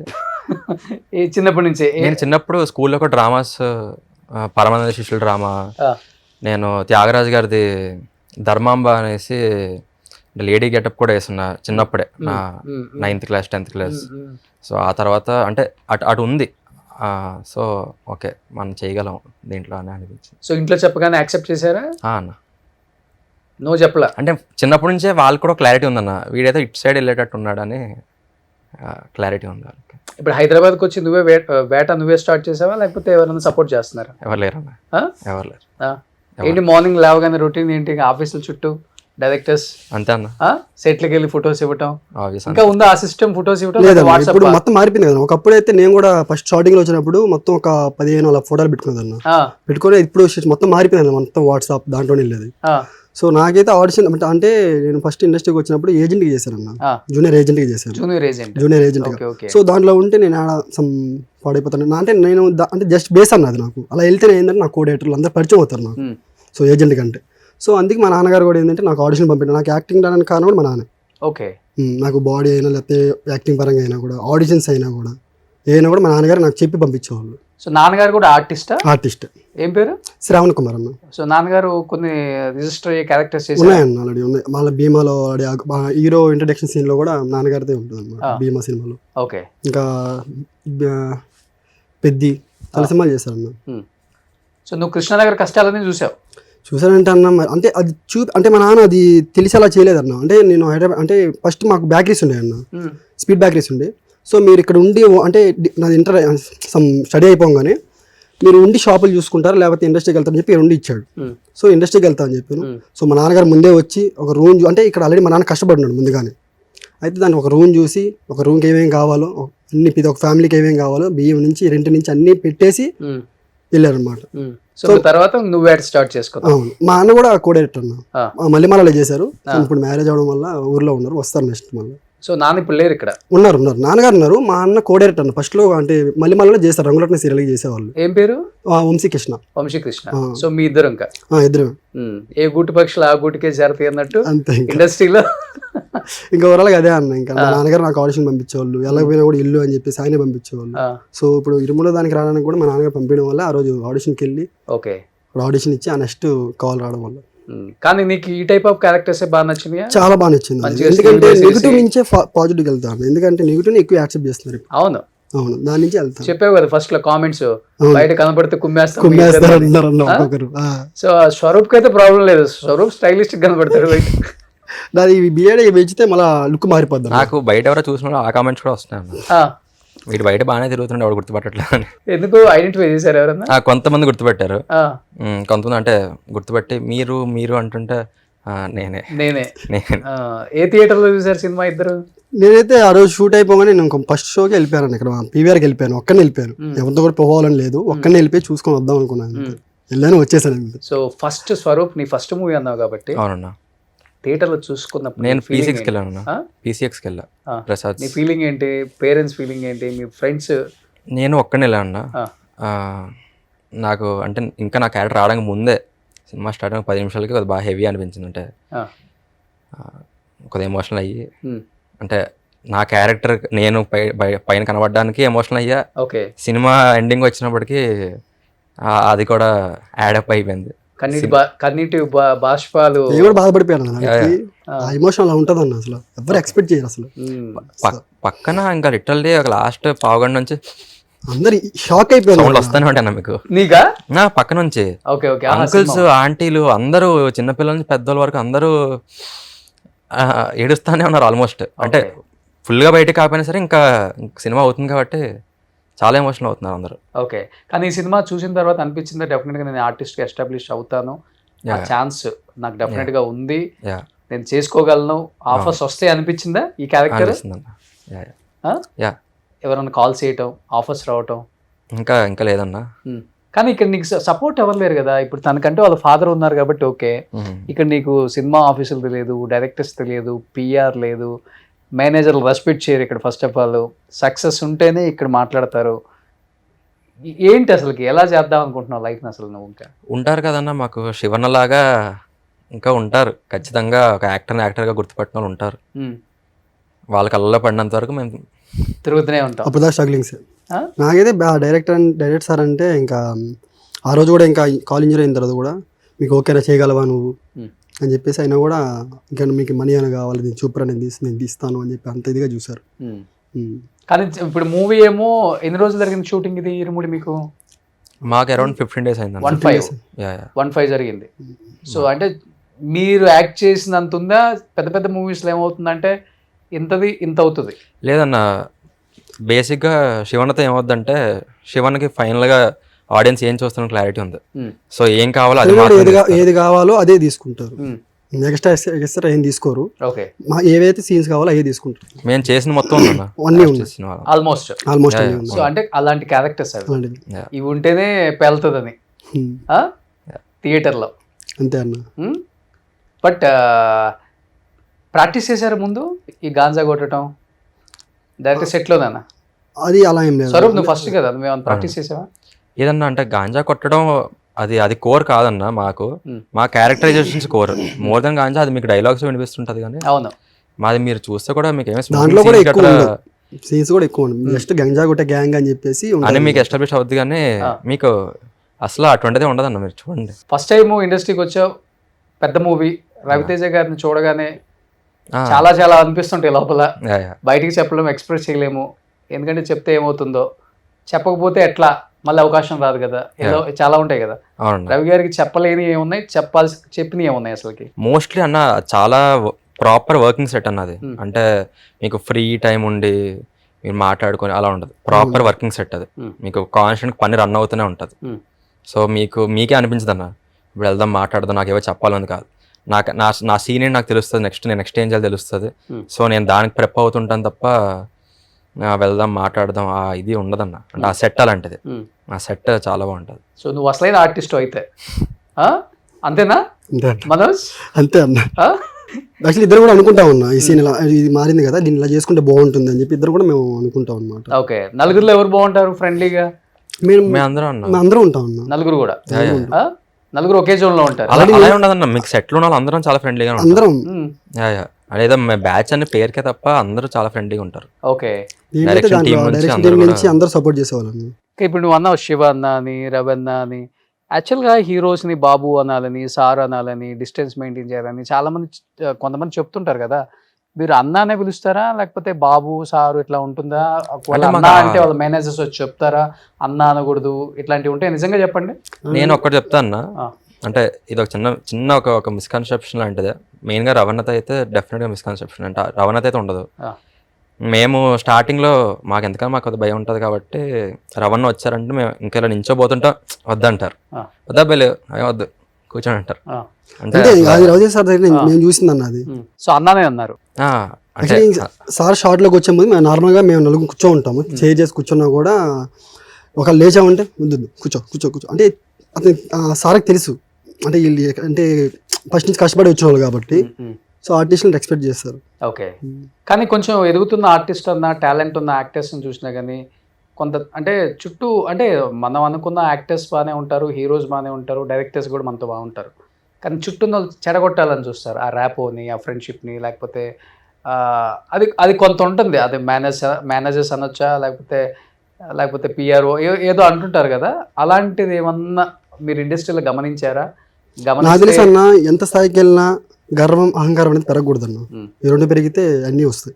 చిన్నప్పటి నుంచి నేను చిన్నప్పుడు స్కూల్లో కూడా డ్రామాస్, పరమానంద శిష్యుల డ్రామా, నేను త్యాగరాజు గారిది ధర్మాంబ అనేసి లేడీ గెటప్ కూడా వేస్తున్నా చిన్నప్పుడే, నా 9th class 10th class. So ఆ తర్వాత అంటే అటు ఉంది. సో ఓకే మనం చేయగలం దీంట్లో అని అనిపించింది. సో ఇంట్లో చెప్పగానే యాక్సెప్ట్ చేశారా? అన్న నో చెప్పలా అంటే చిన్నప్పటి నుంచే వాళ్ళు కూడా క్లారిటీ ఉందన్న, వీడైతే ఇటు సైడ్ వెళ్ళేటట్టు ఉన్నాడని క్లారిటీ ఉంది వాళ్ళకి. ఇప్పుడు హైదరాబాద్కి వచ్చి నువ్వే స్టార్ట్ చేసావా, లేకపోతే ఎవరైనా సపోర్ట్ చేస్తున్నారా? ఎవరు లేరు అన్న, ఎవరు లేరు. ఏంటి మార్నింగ్ లేవగానే రొటీన్ ఏంటి? ఆఫీసుల చుట్టూ డైరెక్టర్స్ అంతే అన్న, సెట్లకి వెళ్ళి ఫొటోస్ ఇవ్వటం ఇంకా ఉందా ఆ సిస్టమ్? ఫొటోస్ ఇవ్వటం ఇప్పుడు మొత్తం మారిపోయింది కదా. ఒకప్పుడు అయితే నేను కూడా ఫస్ట్ స్టార్టింగ్ లో వచ్చినప్పుడు మొత్తం ఒక 15 అలా ఫోటోలు పెట్టుకునేది అన్న, పెట్టుకుని ఇప్పుడు మొత్తం మారిపోయింది మొత్తం వాట్సాప్ దాంట్లోనే వెళ్ళేది. సో నాకైతే ఆడిషన్ అంటే నేను ఫస్ట్ ఇండస్ట్రీకి వచ్చినప్పుడు ఏజెంట్కి చేశాను అన్న, జూనియర్ ఏజెంట్కి చేశాను, జూనియర్ ఏజెంట్గా. సో దాంట్లో ఉంటే నేను సమ్ పాడైపోతాను అంటే నేను అంటే జస్ట్ బేస్ అన్నది నాకు. అలా వెళ్తే ఏంటంటే నాకు కోడేటర్లు అందరూ పరిచయం అవుతారు నాకు, సో ఏజెంట్ కంటే. సో అందుకే మా నాన్నగారు కూడా ఏంటంటే నాకు ఆడిషన్ పంపించారు. నాకు యాక్టింగ్ రావడానికి కారణం కూడా మా నాన్న. ఓకే, నాకు బాడీ అయినా లేకపోతే యాక్టింగ్ పరంగా అయినా కూడా, ఆడిషన్స్ అయినా కూడా ఏమైనా కూడా మా నాన్నగారు నాకు చెప్పి పంపించేవాళ్ళు. సో నాన్నగారు కూడా ఆర్టిస్ట్. ఏం పేరు? శ్రావణ్ కుమార్ అన్న. సో నాన్నగారు కొన్ని రిజిస్టర్ అయ్యే క్యారెక్టర్స్ ఉన్నాయన్న, ఆల్రెడీ ఉన్నాయి. మళ్ళీ భీమాలో హీరో ఇంట్రడక్షన్ సీన్ లో కూడా నాన్నగారితో ఉంటుంది అన్నమాట భీమా సినిమాలో. ఓకే, ఇంకా పెద్ది చాలా సినిమాలు చేశారన్న. సో నువ్వు కృష్ణానగర్ కష్టాలని చూసానంటే అన్న, అంటే అది అంటే మా నాన్న అది తెలిసి అలా చేయలేదన్న. అంటే నేను హైదరాబాద్ అంటే ఫస్ట్ మాకు బేకరీస్ ఉండే అన్న, స్పీడ్ బేకరీస్ ఉండే. సో మీరు ఇక్కడ ఉండి అంటే నాది స్టడీ అయిపోగానే మీరు ఉండి షాపులు చూసుకుంటారు లేకపోతే ఇండస్ట్రీకి వెళ్తారని చెప్పి ఉండి ఇచ్చాడు. సో ఇండస్ట్రీకి వెళ్తా అని చెప్పాను. సో మా నాన్నగారు ముందే వచ్చి ఒక రూమ్ అంటే ఇక్కడ ఆల్రెడీ మా నాన్న కష్టపడినాడు ముందుగానే. అయితే దానికి ఒక రూమ్ చూసి, ఒక రూమ్కి ఏమేమి కావాలో అన్ని, ఒక ఫ్యామిలీకి ఏమేమి కావాలో బియ్యం నుంచి రెంట్ నుంచి అన్ని పెట్టేసి వెళ్ళారనమాట. సో తర్వాత నువ్వు స్టార్ట్ చేసుకో. అవును, మా అన్న కూడా కోడైరెక్టర్ అన్న, మల్లెమాలలో చేశారు. ఇప్పుడు మ్యారేజ్ అవడం వల్ల ఊర్లో ఉన్నారు, వస్తారు నెక్స్ట్ మళ్ళీ. సో నాన్న ఇప్పుడు లేరు ఇక్కడ? ఉన్నారు, నాన్నగారు ఉన్నారు. మా అన్న కోడైరెక్టర్ అన్న, ఫస్ట్ లో అంటే మల్లెమాలలో చేస్తారు, రంగులట్న సీరియల్ చేసేవాళ్ళు. ఏం పేరు? వంశీకృష్ణ. సో మీ ఇద్దరు ఇంకా ఇద్దరు ఏ గూటి పక్షులు ఆ గూటికే చేరతాయి అన్నట్టు అంతే ఇండస్ట్రీలో. ఇంకా ఓవరాల్ అదే అన్న. ఇంకా మా నాన్నగారు నాకు ఆడిషన్ పంపించేవాళ్ళు, ఎలా పోయినా కూడా ఇల్లు అని చెప్పేసి ఆయనే పంపించేవాళ్ళు. సో ఇప్పుడు ఇరుములో దానికి రావడానికి కూడా మా నాన్నగారు పంపించడం వల్ల ఆ రోజు ఆడిషన్కి వెళ్ళి ఆడిషన్ ఇచ్చి ఆ నెక్స్ట్ కాల్ రావడం వల్ల. కానీ నీకు ఈ టైప్ ఆఫ్ క్యారెక్టర్స్ బాగా నచ్చింది? చాలా బాగా నచ్చింది, ఎందుకంటే నెగిటివ్ నుంచే పాజిటివ్ వెళ్తాను. ఎందుకంటే నెగిటివ్ ఎక్కువ యాక్సెప్ట్ చేస్తున్నారు. అవును, దాని నుంచి వెళ్తాను. చెప్పావు కదా ఫస్ట్ లో కామెంట్స్, బయట కనపడితే కుమ్మేస్తారు. సో స్వరూప్ అయితే ప్రాబ్లం లేదు, స్వరూప్ స్టైలిష్ కనపడతాడు బయట. దాని బియర్డ్ పెంచితే మళ్ళీ లుక్ మారిపోద్ది. నాకు బయట ఎవరో చూసిన ఆ కామెంట్స్ కూడా వస్తున్నాయి, వీటి బయట బాగానే తిరుగుతుండే వాడు గుర్తుపట్టట్లేదు అని. ఎందుకు ఐడెంటిఫై చేశారు ఎవరన్నా? కొంతమంది గుర్తుపెట్టారు, కొంతమంది అంటే గుర్తుపెట్టి మీరు అంటుంటే నేనే. ఏ థియేటర్ లో చూసారు సినిమా ఇద్దరు? నేనైతే ఆ రోజు షూట్ అయిపోగానే నేను ఫస్ట్ షోకి వెళ్ళిపోయాను, ఇక్కడ పీవీఆర్కి వెళ్ళిపోయాను. ఒక్కనే వెళ్ళిపోయాను, ఎవరితో కూడా పోవాలని లేదు, ఒక్కనే వెళ్ళిపోయి చూసుకొని వద్దాం అనుకున్నాను. వెళ్ళాను, వచ్చేసాను. సో ఫస్ట్ స్వరూప్ నీ ఫస్ట్ మూవీ అన్నావు కాబట్టి అవునన్నా థియేటర్ లో చూసుకున్నప్పుడు నేను PCXకి వెళ్ళాను, PCXకి వెళ్ళా. ప్రసాద్, నీ ఫీలింగ్ ఏంటి? పేరెంట్స్ ఫీలింగ్ ఏంటి? మీ ఫ్రెండ్స్? నేను ఒక్కనే వెళ్ళాను. నాకు అంటే ఇంకా నా క్యారెక్టర్ రావడానికి ముందే సినిమా స్టార్ట్ అయిన 10 నిమిషాలకి అది బాగా హెవీ అనిపించింది. అంటే కొద్దిగా ఎమోషనల్ అయ్యి, అంటే నా క్యారెక్టర్ నేను పైన కనబడడానికి ఎమోషనల్ అయ్యా. సినిమా ఎండింగ్ వచ్చినప్పటికీ అది కూడా యాడప్ అయిపోయింది. కన్నీటి బాష్పాలు. నేను కూడా బాధపడిపోయాను, ఎమోషన్ అలా ఉంటుంది అన్న, అసలు ఎవరు ఎక్స్పెక్ట్ చేయరు అసలు. పక్కన ఇంకా లిటరల్లీ ఒక లాస్ట్ పావుగంట నుంచి అందరు షాక్ అయిపోయారు. సౌండ్ వస్తానే ఉంటాను మీకు. నీకా? నా పక్క నుంచి అంకుల్స్ ఆంటీలు అందరూ, చిన్నపిల్లల నుంచి పెద్దోళ్ళ వరకు అందరూ ఏడుస్తానే ఉన్నారు ఆల్మోస్ట్. అంటే ఫుల్గా బయటకు కాకపోయినా సరే ఇంకా సినిమా అవుతుంది కాబట్టి చాలా ఎమోషనల్ అవుతున్నారు అందరూ. ఓకే, కానీ ఈ సినిమా చూసిన తర్వాత అనిపించింది డెఫినెట్గా నేను ఆర్టిస్ట్గా ఎస్టాబ్లిష్ అవుతాను, ఆ ఛాన్స్ నాకు డెఫినెట్గా ఉంది, నేను చేసుకోగలను, ఆఫర్స్ వస్తాయి అనిపించిందా ఈ క్యారెక్టర్? ఎవరైనా కాల్ చేయటం, ఆఫర్స్ రావటం? ఇంకా లేదన్నా. కానీ ఇక్కడ నీకు సపోర్ట్ ఎవరు లేరు కదా. ఇప్పుడు తనకంటే వాళ్ళ ఫాదర్ ఉన్నారు కాబట్టి ఓకే. ఇక్కడ నీకు సినిమా ఆఫీసులు తెలియదు, డైరెక్టర్స్ తెలియదు, PR లేదు, మేనేజర్లు రెస్పెక్ట్ చేయరు ఇక్కడ. ఫస్ట్ ఆఫ్ ఆల్ సక్సెస్ ఉంటేనే ఇక్కడ మాట్లాడతారు. ఏంటి అసలుకి ఎలా చేద్దాం అనుకుంటున్నావు లైఫ్ని అసలు నువ్వు? ఇంకా ఉంటారు కదన్నా మాకు శివన్నలాగా ఇంకా ఉంటారు ఖచ్చితంగా, ఒక యాక్టర్గా గుర్తుపట్టిన వాళ్ళు ఉంటారు. వాళ్ళ కళ్ళలో పడినంత వరకు మేము తిరుగుతూనే ఉంటాం. అప్పుడు స్ట్రగ్లింగ్స్. నాకైతే డైరెక్టర్ సార్ అంటే ఇంకా ఆ రోజు కూడా ఇంకా కాల్ ఇంజరీ అయిన తర్వాత కూడా మీకు ఓకేనా, చేయగలవా నువ్వు అని చెప్పేసి అయినా కూడా ఇంకా మీకు మనీ అని కావాలి, నేను చూపరా, నేను తీస్తాను అని చెప్పి అంత ఇదిగా చూసారు. కానీ ఇప్పుడు మూవీ ఏమో ఎన్ని రోజులు జరిగింది షూటింగ్ ఇది ఇరుముడి మీకు? మాకు అరౌండ్ 15 days అయింది. 15 జరిగింది. సో అంటే మీరు యాక్ట్ చేసినంత ఉందా? పెద్ద పెద్ద మూవీస్లో ఏమవుతుందంటే ఇంత అవుతుంది లేదన్న. బేసిక్గా శివన్తో ఏమవుద్దంటే శివన్కి ఫైనల్గా ఆడియన్స్ ఏం చూస్తున్న క్లారిటీ ఉంది. సో ఏం కావాలో ఏది కావాలో అదే తీసుకుంటారు, ఎక్స్ట్రా ఏం తీసుకోరు. ఏవైతే సీన్స్ కావాలో అవి తీసుకుంటారు. మేము చేసిన మొత్తం ఆల్మోస్ట్. సో అంటే అలాంటి క్యారెక్టర్స్ ఇవి ఉంటేనే పేలుతుందని థియేటర్లో. అంతే అన్న. బట్ ప్రాక్టీస్ చేశారు ముందు ఈ గాంజా కొట్టడం డైరెక్ట్ సెట్లోనేనా? అది అలా ఏం లేదు. స్వరూప్ నువ్వు ఫస్ట్ కదా, నువ్వు ప్రాక్టీస్ చేసావా? ఏదన్నా అంటే గాంజా కొట్టడం అది కోర్ కాదన్న, మా characterisations core. More than ganja అది మీకు డైలాగ్స్ వినిపిస్తుంటది కానీ అవును, మాది మీరు చూస్తే కూడా మీకు దాంట్లో కూడా ఎక్కువ సీన్స్ కూడా ఎక్కువ ఉంటుంది. జస్ట్ గంజా కొట్టే గ్యాంగ్ అని చెప్పేసి అని మీకు ఎస్టాబ్లిష్ అవుద్ది కానీ మీకు అసలు అటువంటిదే ఉండదన్న. మీరు చూడండి, ఫస్ట్ టైం ఇండస్ట్రీకి వచ్చావు, పెద్ద మూవీ, రవితేజ గారిని చూడగానే చాలా చాలా అనిపిస్తుంటాయి లోపల, బయటికి చెప్పలేము, ఎక్స్ప్రెస్ చేయలేము, ఎందుకంటే చెప్తే ఏమవుతుందో, చెప్పకపోతే ఎట్లా, మళ్ళీ అవకాశం రాదు కదా, ఏదో చాలా ఉంటాయి కదా. రవి గారికి చెప్పలేని ఏమున్నాయి, చెప్పినవి ఏమున్నాయి అసలుకి? మోస్ట్లీ అన్న చాలా ప్రాపర్ వర్కింగ్ సెట్ అన్నది. అంటే మీకు ఫ్రీ టైం ఉండి మీరు మాట్లాడుకొని అలా ఉండదు, ప్రాపర్ వర్కింగ్ సెట్ అది. మీకు కాన్స్టెంట్ పని రన్ అవుతూనే ఉంటుంది. సో మీకే అనిపించదు అన్న ఇప్పుడు వెళ్దాం మాట్లాడదాం నాకు ఏవో చెప్పాలని కాదు, నా సీన్ ఏంటి నాకు తెలుస్తుంది, నెక్స్ట్ ఏం చేయాలి తెలుస్తుంది. సో నేను దానికి ప్రెప్ అవుతుంటాను తప్ప వెళ్దాం మాట్లాడదాం ఇది ఉండదన్న. అంటే ఆ సెట్ అలాంటిది, ఆ సెట్ చాలా బాగుంటుంది. సో నువ్వు అసలైన ఆర్టిస్ట్ అయితే అంతేనా మనోజ్? అంతే అన్న. యాక్చువల్లీ ఇద్దరు కూడా అనుకుంటా ఉన్నా ఈ సీన్ ఇలా ఇది మారింది కదా, దీన్ని ఇలా చేసుకుంటే బాగుంటుంది అని చెప్పి ఇద్దరు కూడా మేము అనుకుంటాం అనమాట. ఓకే, నలుగురులో ఎవరు బాగుంటారు ఫ్రెండ్లీగా? మేము అందరం ఉంటాం అన్న. నలుగురు కూడా, నలుగురు ఒకే జోన్ లో ఉంటారు. అలాగే ఉండదన్న, మీకు సెట్లు ఉన్న అందరం చాలా ఫ్రెండ్లీగా అందరం అదేదో బ్యాచ్ అనే పేరుకే తప్ప అందరూ చాలా ఫ్రెండ్లీగా ఉంటారు. ఓకే, డైరెక్షన్ టీం నుంచి అందరూ సపోర్ట్ చేసేవాళ్ళని. ఇప్పుడు నువ్వు అన్నావు శివ అన్న అని, రవి అన్న అని. యాక్చువల్గా హీరోస్ని బాబు అనాలని, సార్ అనాలని, డిస్టెన్స్ మెయింటైన్ చేయాలని కొంతమంది చెప్తుంటారు కదా, మీరు అన్న అనే పిలుస్తారా లేకపోతే బాబు సారు ఇట్లా ఉంటుందా? అన్న అంటే వాళ్ళ మేనేజర్స్ వచ్చి చెప్తారా అన్న అనకూడదు ఇట్లాంటివి ఉంటాయి? నిజంగా చెప్పండి. నేను ఒక్కటి చెప్తా అన్న, అంటే ఇది ఒక చిన్న ఒక మిస్కన్సెప్షన్ లాంటిదే. మెయిన్గా రవణత అయితే డెఫినెట్గా మిస్కన్సెప్షన్, అంటే రవణత అయితే ఉండదు. మేము స్టార్టింగ్లో మాకు ఎందుకని మాకు భయం ఉంటుంది కాబట్టి రవణ వచ్చారంటే మేము ఇంకా ఇలా నించోబోతుంటాం, వద్దంటారు, వద్దాబేలు వద్దు కూర్చొని అంటారు. నేను చూసింది అన్న అది. సో అన్నానే అన్నారు. సార్ షార్ట్ లోకి వచ్చే ముందు మేము నార్మల్ గా మేము నలుగురు కూర్చో ఉంటాము, చేంజ్ చేసి కూర్చున్నా కూడా ఒక లేచామంటే ముందు కూర్చో కూర్చో కూర్చో అంటే అతను సార్కి తెలుసు, అంటే వీళ్ళు అంటే ఫస్ట్ నుంచి కష్టపడి వచ్చిన వాళ్ళు కాబట్టి సో ఆర్టిస్ట్ని ఎక్స్పెక్ట్ చేస్తారు. ఓకే, కానీ కొంచెం ఎదుగుతున్న ఆర్టిస్ట్ అన్న, టాలెంట్ ఉన్న యాక్టర్స్ని చూసినా కానీ కొంత అంటే చుట్టూ అంటే మనం అనుకున్న యాక్టర్స్ బాగానే ఉంటారు, హీరోస్ బాగానే ఉంటారు, డైరెక్టర్స్ కూడా మనతో బాగుంటారు, కానీ చుట్టూ చెడగొట్టాలని చూస్తారు. ఆ ర్యాపోని, ఆ ఫ్రెండ్షిప్ని, లేకపోతే అది కొంత ఉంటుంది. అది మేనేజర్స్ అనొచ్చా, లేకపోతే పిఆర్ఓ ఏదో అంటుంటారు కదా, అలాంటిది ఏమన్నా మీరు ఇండస్ట్రీలో గమనించారా? నాకు తెలుసు అన్న, ఎంత స్థాయికి వెళ్ళినా గర్వం అహంకారం అనేది పెరగకూడదు అన్న. ఈ రెండు పెరిగితే అన్నీ వస్తాయి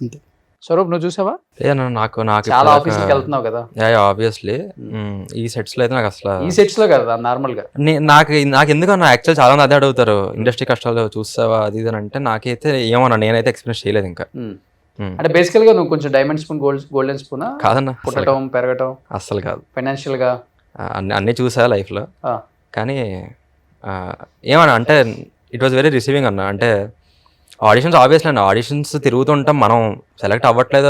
అంతే. స్వరూప్ నువ్వు చూసావా? నాకు చాలా ఆఫీస్కి వెళ్తున్నావు కదా. ఆబ్వియస్లీ ఈ సెట్స్ లో అయితే నాకు అసలు ఈ సెట్స్ లో కదా నార్మల్ గా నాకు ఎందుకు యాక్చువల్ చాలా మంది అదే అడుగుతారు, ఇండస్ట్రీ కష్టాలు చూస్తావా అది ఇది అంటే నాకైతే ఏమన్నా నేనైతే ఎక్స్పీరియన్స్ చేయలేదు ఇంకా. అంటే బేసికల్ గా నువ్వు కొంచెం డైమండ్ స్పూన్, గోల్డెన్ స్పూన్ కాదన్నా, పుట్టడం పెరగటం అస్సలు కాదు. ఫైనాన్షియల్ గా అన్ని చూసా లైఫ్ లో, కానీ ఏమన్నా అంటే ఇట్ వాజ్ వెరీ రిసీవింగ్ అన్న. అంటే ఆడిషన్స్ ఆబ్వియస్లీ అండి, ఆడిషన్స్ తిరుగుతుంటాం, మనం సెలెక్ట్ అవ్వట్లేదు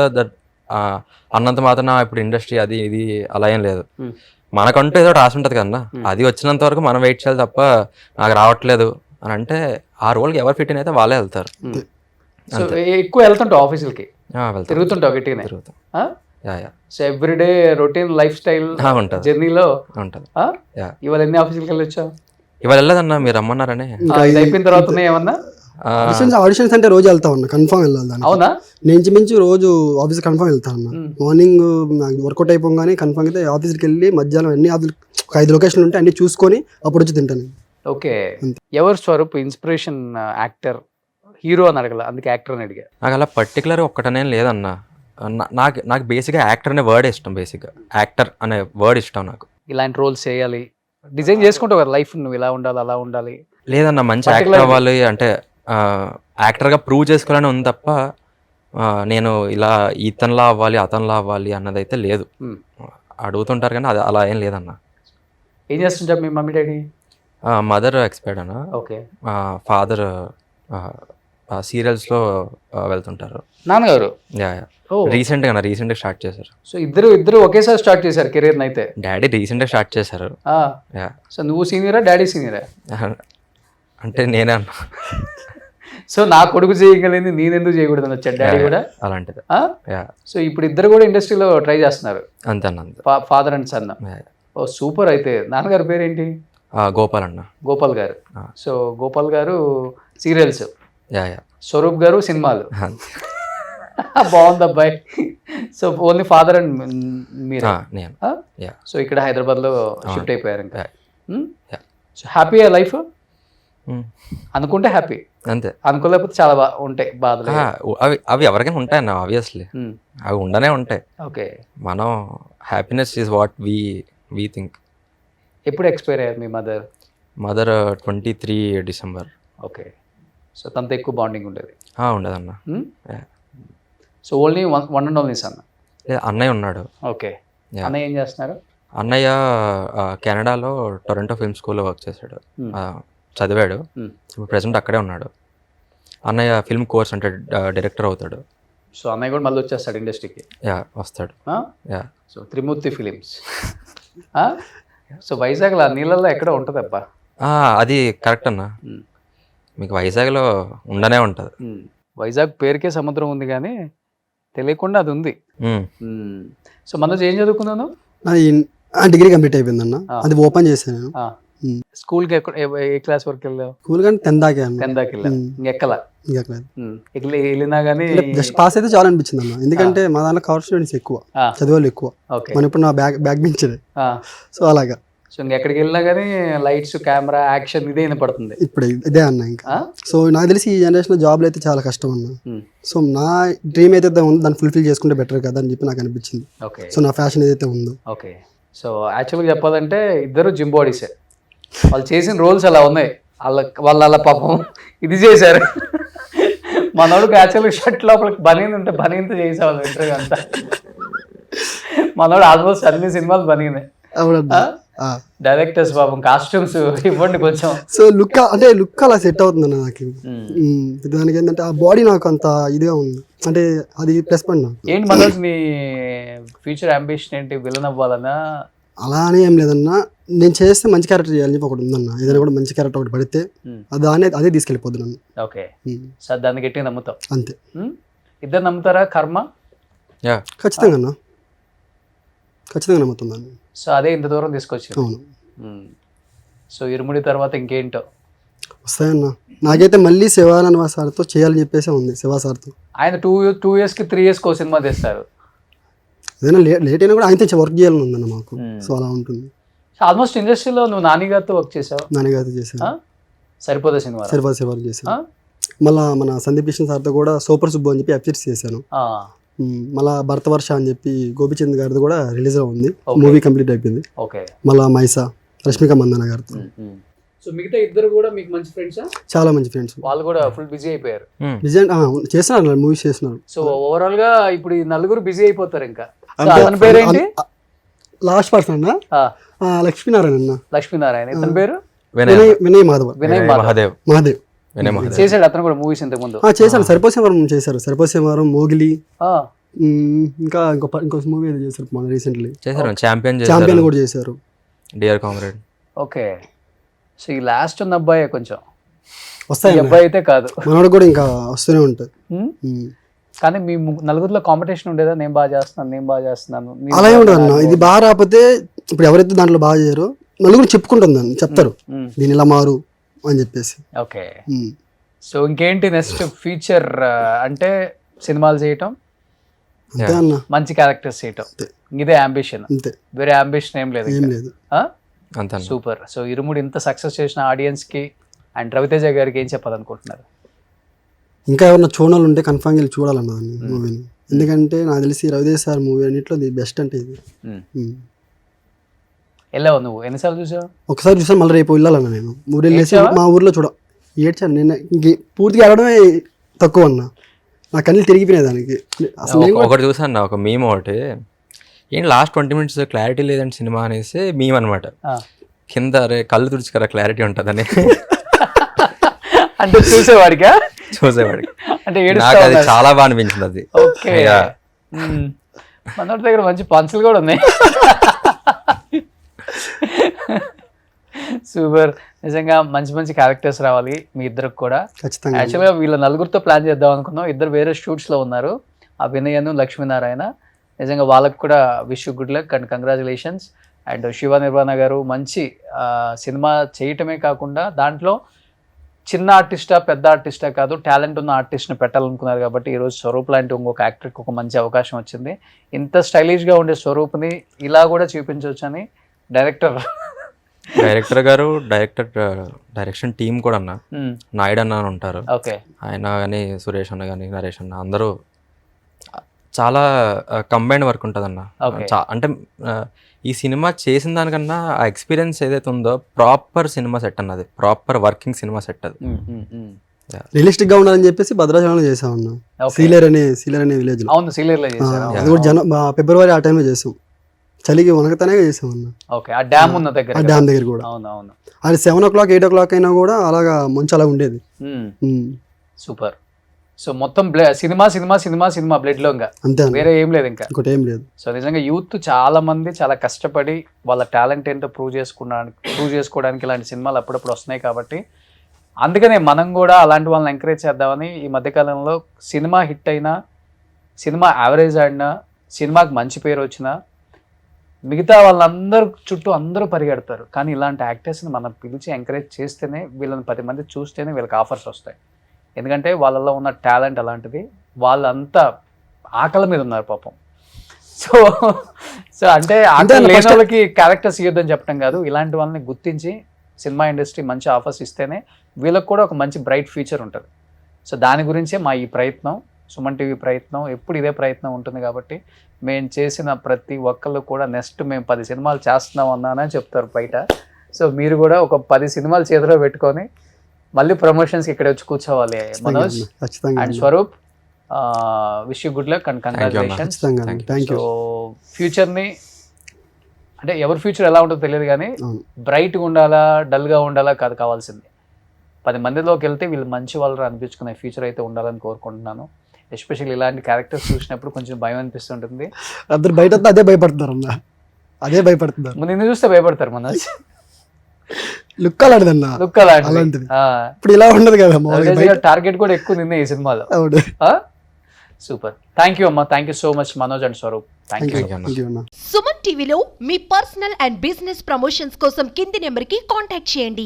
అన్నంత మాత్రం ఇప్పుడు ఇండస్ట్రీ అది ఇది అలా ఏం లేదు. మనకంటూ ఏదో రాసి ఉంటుంది కన్నా, అది వచ్చినంత వరకు మనం వెయిట్ చేయాలి తప్ప నాకు రావట్లేదు అని అంటే ఆ రోల్కి ఎవరు ఫిట్ అయితే వాళ్ళే వెళ్తారు. ఎక్కువ వెళ్తుంటావు ఆఫీసులకి, తిరుగుతుంటావు గట్టిగానే? So everyday routine life style జర్నీలో ఉంటుంది. ఇవాళ ఎన్ని ఆఫీసులకి వెళ్ళొచ్చావు? ఇవాళ వెళ్ళదన్నా, మీరు రమ్మన్నారని. అయిపోయిన తర్వాత ఏమన్నా ఆడిషన్స్ అంటే రోజు వెళ్తా ఉన్నా, కన్ఫర్మ్ వెళ్ళాలి. అవునా? నేను మించి రోజు ఆఫీస్ కన్ఫర్మ్ వెళ్తా ఉన్నా. మార్నింగ్ నాకు వర్కౌట్ అయిపోగానే కన్ఫర్మ్ అయితే ఆఫీస్కి వెళ్ళి మధ్యాహ్నం అన్ని ఒక 5 లొకేషన్లు ఉంటాయి, అన్ని చూసుకొని అప్పుడు వచ్చి తింటాను. ఓకే, ఎవరు స్వరూప్ ఇన్స్పిరేషన్ యాక్టర్, హీరో అని అడగల, అందుకే యాక్టర్ అని అడిగా. నాకు అలా పర్టికులర్ ఒక్కటనే లేదన్నా, నాకు బేసిక్గా యాక్టర్ అనే వర్డ్ ఇష్టం, బేసిక్గా యాక్టర్ అనే వర్డ్ ఇష్టం నాకు. ఇలాంటి రోల్స్ చేయాలి, డిజైన్ చేసుకుంటావు కదా లైఫ్, నువ్వు ఇలా ఉండాలి అలా ఉండాలి. లేదన్నా, మంచి యాక్టర్ అవ్వాలి అంటే యాక్టర్గా ప్రూవ్ చేసుకోవాలని ఉంది తప్ప నేను ఇలా ఇతనిలా అవ్వాలి అతనిలా అవ్వాలి అన్నది అయితే లేదు. అడుగుతుంటారు కానీ అది అలా ఏం లేదన్నా. ఏం చేస్తుంటారు మీ మమ్మీ డాడీ? మదర్ ఎక్స్పైర్డ్ అన్న. ఓకే. ఫాదర్ సీరియల్స్లో వెళ్తుంటారు. నాన్నగారు రీసెంట్గా స్టార్ట్ చేశారు. సో ఇద్దరు ఒకేసారి స్టార్ట్ చేశారు కెరీర్ అయితే? డాడీ రీసెంట్గా స్టార్ట్ చేశారు. సో నువ్వు సీనియరా డాడీ సీనియరా? అంటే నేనే అన్నా. సో నా కొడుకు చేయగలిగింది నేనెందుకు చేయకూడదు అని వచ్చాడు డాడీ కూడా. అలాంటిది. యా సో ఇప్పుడు ఇద్దరు కూడా ఇండస్ట్రీలో ట్రై చేస్తున్నారు, అంతే అన్న అంతే. Father and son. Oh super. అయితే నాన్నగారి పేరేంటి? గోపాల్ అన్న. గోపాల్ గారు. ఆ. సో గోపాల్ గారు సీరియల్స్, యా యా స్వరూప్ గారు సినిమాలు. అంతే. బాగుంది అబ్బాయి. సో ఓన్లీ ఫాదర్ అండ్ మీరు. నేను యా సో ఇక్కడ హైదరాబాద్లో షిఫ్ట్ అయిపోయారు ఇంకా. Yeah. సో హ్యాపీ లైఫ్ అనుకుంటే హ్యాపీ, అంతే. అనుకోలేకపోతే చాలా ఉంటాయి బాధలు. అవి ఎవరికైనా ఉంటాయన్న, ఆబ్వియస్లీ అవి ఉండనే ఉంటాయి. ఓకే. మనం happiness is what we think. ఎప్పుడు ఎక్స్పైర్ అయ్యారు మీ మదర్ 23 డిసెంబర్. ఓకే. సో తనతో ఎక్కువ బాండింగ్ ఉండేది. ఉండదన్న. Yeah. So only one and only sun. అన్నయ్య ఉన్నాడు. ఓకే. Yeah. అన్నయ్య ఏం చేస్తున్నారు? అన్నయ్య కెనడాలో టొరంటో ఫిల్మ్ స్కూల్లో వర్క్ చేశాడు, చదివాడు. ఇప్పుడు ప్రెసెంట్ అక్కడే ఉన్నాడు. అన్నయ్య ఫిల్మ్ కోర్స్ అంటే డైరెక్టర్ అవుతాడు. సో అన్నయ్య కూడా మళ్ళీ వచ్చేస్తాడు ఇండస్ట్రీకి. యా వస్తాడు. యా. సో త్రిమూర్తి ఫిలిమ్స్. సో వైజాగ్లో నీళ్ళల్లో ఎక్కడ ఉంటుంది అబ్బా? అది కరెక్ట్ అన్న, మీకు వైజాగ్లో ఉండనే ఉంటుంది. వైజాగ్ పేరుకే సముద్రం ఉంది కానీ తెలియకుండా అది ఉంది. సో మనోజ్ ఏం చదువుకున్నాను? డిగ్రీ కంప్లీట్ అయిపోయిందన్న, అది ఓపెన్ చేశాను నేను. స్కూల్కి ఏ క్లాస్ వరకు వెళ్ళావు? స్కూల్ కానీ 10 దాకా అన్న. 10 దాకా వెళ్ళావు. ఇంకెక్కలా? వెళ్ళినా కానీ జస్ట్ పాస్ అయితే చాలా అనిపించింది అన్న, ఎందుకంటే మా దాంట్లో కవర్ స్టూడెంట్స్ ఎక్కువ, చదివాళ్ళు ఎక్కువ. మన ఇప్పుడు నా బ్యాక్ బెంచర్. సో అలాగా. సో ఇంకెక్కడికి వెళ్ళినా కానీ లైట్స్, కెమెరా, యాక్షన్ ఇదే పడుతుంది ఇప్పుడు ఇదే అన్న ఇంకా. సో నాకు తెలిసి ఈ జనరేషన్ జాబ్లు అయితే చాలా కష్టం అన్న. సో నా డ్రీమ్ అయితే ఉందో దాన్ని ఫుల్ఫిల్ చేసుకుంటే బెటర్ కదా అని చెప్పి నాకు అనిపించింది. ఓకే. సో నా ఫ్యాషన్ ఏదైతే ఉందో. ఓకే. సో యాక్చువల్గా చెప్పాలంటే ఇద్దరు జిమ్ బాడీసే, వాళ్ళు చేసిన రోల్స్ అలా ఉన్నాయి. వాళ్ళు అలా పాపం ఇది చేశారు. మనోడికి యాక్చువల్గా షర్ట్ లోపలికి బనీన్ ఉంటే బనీన్తో చేసేవాళ్ళు ఇంటర్వ్యూ అంతా. మనోడు ఆల్మోస్ట్ అన్ని సినిమాలు బనీనే. డైరెక్టర్స్ పాపం కాస్ట్యూమ్స్ ఇవ్వండి కొంచెం. సో లుక్ అలా సెట్ అవుతుంది అన్న నాకు. దానికి ఏంటంటే ఆ బాడీ నాకు అంత ఇదిగా ఉంది, అంటే అది ప్లస్ పాయింట్ నాకు. ఏంటి మనోజ్ నీ ఫ్యూచర్ అంబిషన్ ఏంటి? విలన్ అవ్వాలన్నా? అలా అని ఏం లేదన్నా, నేను చేస్తే మంచి క్యారెక్టర్ చేయాలని చెప్పి ఒకటి ఉందన్న. ఏదైనా కూడా మంచి క్యారెక్టర్ ఒకటి పడితే అదే తీసుకెళ్ళిపోద్ది నన్ను. ఓకే. సార్ దాన్ని గట్టిగా నమ్ముతాం. అంతే. ఇద్దరు నమ్ముతారా కర్మ? ఖచ్చితంగా అన్న, ఖచ్చితంగా నమ్ముతున్నాను. సో అదే ఇంత దూరం తీసుకొచ్చి. అవును. సో ఇరుముడి తర్వాత ఇంకేంటో వస్తాయన్న. నాకైతే మళ్ళీ శివానంద సార్తో చేయాలని చెప్పేసి ఉంది. శివా సార్తో ఆయన 2 yearsకి 3 yearsకి ఒక సినిమా తెస్తారు. ఏదైనా లేట్ అయినా కూడా ఆయనతో వర్క్ చేయాలని ఉందన్న మాకు. సో అలా ఉంటుంది. ఆల్మోస్ట్ ఇండస్ట్రీలో నువ్వు నానిగారితో వర్క్ చేసావు. నానిగారితో చేశాను. సరిపోదా సినిమా? సరిపోదా సినిమాలు చేశాను. మళ్ళీ మన సందీప్ కిషన్ సార్తో కూడా సూపర్ సుబ్బు అని చెప్పి వెబ్ సిరీస్ చేశాను. మళ్ళా భరతవర్ష అని చెప్పి గోపిచంద్ గారిది కూడా రిలీజ్ ఉంది, మూవీ కంప్లీట్ అయిపోయింది. మళ్ళా మైసా రష్మిక మందన గారితో. సో మిగతా ఇద్దరు కూడా మీకు మంచి ఫ్రెండ్స్? చాలా మంచి ఫ్రెండ్స్. వాళ్ళు కూడా ఫుల్ బిజీ అయిపోయారు. బిజీ చేస్తున్నారు, మూవీస్ చేస్తున్నారు. సో ఓవరాల్ గా ఇప్పుడు ఈ నలుగురు బిజీ అయిపోతారు. ఇంకా అతని పేరేంటి? లాస్ట్ పర్సన్ అన్న లక్ష్మీనారాయణ అన్న. లక్ష్మీనారాయణ. ఇతని పేరు వినయ్ మాధవ్. మహాదేవ్ చేశాడు అతను కూడా మూవీస్ ఇంతకు ముందు. చేశారు, సరిపోసేవారం చేశారు. సరిపోసేవారం, మోగిలి, ఇంకా ఇంకో మూవీ ఏదో చేశారు మన రీసెంట్లీ. చేశారు ఛాంపియన్ కూడా చేశారు. Dear comrade. ఓకే. సో ఈ లాస్ట్ ఉన్న అబ్బాయి కొంచెం వస్తాయి. అబ్బాయి అయితే కాదు, మనోడు కూడా ఇంకా వస్తూనే ఉంటుంది. కానీ మీ నలుగురిలో కాంపిటీషన్ ఉండేదా? నేను బాగా చేస్తున్నాను అలా ఉండదు అన్న. ఇది బాగా రాకపోతే ఇప్పుడు ఎవరైతే దాంట్లో బాగా చేయరో నలుగురు చెప్పుకుంటుందని చెప్తారు, దీని ఇలా మారు అని చెప్పేసి. ఓకే. సో ఇంకేంటి నెక్స్ట్ ఫ్యూచర్? అంటే సినిమాలు చేయటం, అంతే అన్న, మంచి క్యారెక్టర్స్ చేయటం, ఇదే అంబిషన్, అంతే. వేరే అంబిషన్ ఏం లేదు. సూపర్. సో ఇరుముడి ఇంత సక్సెస్ చేసిన ఆడియన్స్ కి అండ్ రవితేజ గారికి ఏం చెప్పాలనుకుంటున్నారు? ఇంకా ఎవరన్నా చూడాలి ఉంటే కన్ఫామ్ వెళ్ళి చూడాలన్న మూవీని. ఎందుకంటే నాకు తెలిసి రవితేజ సార్ మూవీ అన్నింటిలో ది బెస్ట్ అంటే ఇది. వెళ్ళావు నువ్వు? ఎన్నిసార్లు చూసావు? ఒకసారి చూసాను, మళ్ళీ రేపు వెళ్ళాలన్న. నేను ఊరు వెళ్ళేసి మా ఊర్లో ఏడ్చాను. నేను ఇంక పూర్తిగా వెళ్ళడమే తక్కువ అన్న, నా కళ్ళు తిరిగిపోయినాయి దానికి. అసలు ఒకటి చూసాను, ఒక మీమ్ ఒకటి, ఏంటి లాస్ట్ 20 minutes క్లారిటీ లేదంటే సినిమా అనేసి మీమ్ అనమాట. కింద కళ్ళు తుడుచుకరా క్లారిటీ ఉంటుందని. అంటే చూసేవాడికి అంటే నాకు అది చాలా బాగా అనిపించింది అది. ఓకే. మనోడి దగ్గర మంచి పంచులు కూడా ఉన్నాయి. సూపర్. నిజంగా మంచి మంచి క్యారెక్టర్స్ రావాలి మీ ఇద్దరికి కూడా. ఖచ్చితంగా యాక్చువల్గా వీళ్ళ నలుగురితో ప్లాన్ చేద్దాం అనుకున్నాం, ఇద్దరు వేరే షూట్స్లో ఉన్నారు, అభినయను లక్ష్మీనారాయణ. నిజంగా వాళ్ళకు కూడా wish good luck and congratulations. And Shiva Nirvana గారు మంచి సినిమా చేయటమే కాకుండా దాంట్లో చిన్న ఆర్టిస్టా పెద్ద ఆర్టిస్టా కాదు, టాలెంట్ ఉన్న ఆర్టిస్ట్ని పెట్టాలనుకున్నారు కాబట్టి ఈరోజు స్వరూప్ లాంటి ఇంకొక యాక్టర్కి ఒక మంచి అవకాశం వచ్చింది. ఇంత స్టైలిష్గా ఉండే స్వరూప్ని ఇలా కూడా చూపించవచ్చు అని డైరెక్టర్ గారు, డైరెక్షన్ టీం కూడా అన్న, నాయుడు అన్న అని ఉంటారు, ఓకే, ఆయన కానీ సురేష్ అన్న కానీ నరేష్ అన్న అందరూ చాలా కంబైన్డ్ వర్క్ ఉంటుంది అన్న. Okay. అంటే ఈ సినిమా చేసిన దానికన్నా ఆ ఎక్స్పీరియన్స్ ఏదైతే ఉందో ప్రాపర్ సినిమా సెట్ అన్నది, ప్రాపర్ వర్కింగ్ సినిమా సెట్ అది. రియలిస్టిక్ గా ఉండాలని చెప్పేసి భద్రాచలంలో చేసామన్నా. Okay. సీలేర్ అనే విలేజ్ లో. అవును సీలియర్లో చేశారు. అది కూడా ఫిబ్రవరి ఆ టైంలో చేసాం. చలికి వనకతనే చేసాం అన్న. ఓకే, ఆ డ్యామ్ ఉన్న దగ్గర. ఆ డ్యామ్ దగ్గర కూడా. అవును అవును. అది 7 o'clock 8 o'clock అయినా కూడా అలాగా మంచు అలా ఉండేది. సూపర్. సో మొత్తం cinema cinema cinema cinema blood లో ఇంకా అంతే అన్న, వేరే ఏం లేదు ఇంకా. ఇంకోటి ఏం లేదు. సో నిజంగా యూత్ చాలా మంది చాలా కష్టపడి వాళ్ళ టాలెంట్ ఏంటో ప్రూవ్ చేసుకోవడానికి ఇలాంటి సినిమాలు అప్పుడప్పుడు వస్తున్నాయి కాబట్టి అందుకనే మనం కూడా అలాంటి వాళ్ళని ఎంకరేజ్ చేద్దామని ఈ మధ్యకాలంలో సినిమా హిట్ అయినా, సినిమా యావరేజ్ ఆడినా, సినిమాకి మంచి పేరు వచ్చినా మిగతా వాళ్ళందరూ చుట్టూ అందరూ పరిగెడతారు. కానీ ఇలాంటి యాక్టర్స్ని మనం పిలిచి ఎంకరేజ్ చేస్తేనే, వీళ్ళని 10 మంది చూస్తేనే వీళ్ళకి ఆఫర్స్ వస్తాయి. ఎందుకంటే వాళ్ళల్లో ఉన్న టాలెంట్ అలాంటిది, వాళ్ళంతా ఆకలి మీద ఉన్నారు పాపం. సో అంటే ఆకలి లేని వాళ్ళకి క్యారెక్టర్స్ ఇవ్వద్దని చెప్పడం కాదు, ఇలాంటి వాళ్ళని గుర్తించి సినిమా ఇండస్ట్రీ మంచి ఆఫర్స్ ఇస్తేనే వీళ్ళకి కూడా ఒక మంచి బ్రైట్ ఫ్యూచర్ ఉంటుంది. సో దాని గురించే మా ఈ ప్రయత్నం, సుమన్ టీవీ ప్రయత్నం ఎప్పుడు ఇదే ప్రయత్నం ఉంటుంది. కాబట్టి మేము చేసిన ప్రతి ఒక్కళ్ళు కూడా నెక్స్ట్ మేము 10 సినిమాలు చేస్తున్నాం అన్నానని చెప్తారు బయట. సో మీరు కూడా ఒక 10 సినిమాలు చేతిలో పెట్టుకొని మళ్ళీ ప్రమోషన్స్కి ఇక్కడ వచ్చి కూర్చోవాలి Manoj and Swaroop. Wish you good luck and congratulations. So ఫ్యూచర్ని అంటే ఎవరి ఫ్యూచర్ ఎలా ఉంటుందో తెలియదు కానీ బ్రైట్గా ఉండాలా డల్గా ఉండాలా కాదు కావాల్సింది, 10 మందిలోకి వెళ్తే వీళ్ళు మంచి వాళ్ళు అనిపించుకునే ఫ్యూచర్ అయితే ఉండాలని కోరుకుంటున్నాను. ఎస్పెషల్లీ ఇలాంటి క్యారెక్టర్స్ చూసినప్పుడు కొంచెం భయం అనిపిస్తుంటుంది. అందరు బయట అదే భయపడతారు అన్న, అదే భయపడుతున్నారు. నిన్ను చూస్తే భయపడతారు మనోజ్. లుక్ అలాంటిదన్న, లుక్ అలాంటిది. ఇప్పుడు ఇలా ఉండదు కదా, టార్గెట్ కూడా ఎక్కువ నిన్నే ఈ సినిమాలో. సూపర్. థ్యాంక్ యూ అమ్మా, thank you so much Manoj and Swaroop. Thank you. Suman టీవీలో మీ పర్సనల్ అండ్ బిజినెస్ ప్రమోషన్స్ కోసం కింది నెంబర్కి కాంటాక్ట్ చేయండి.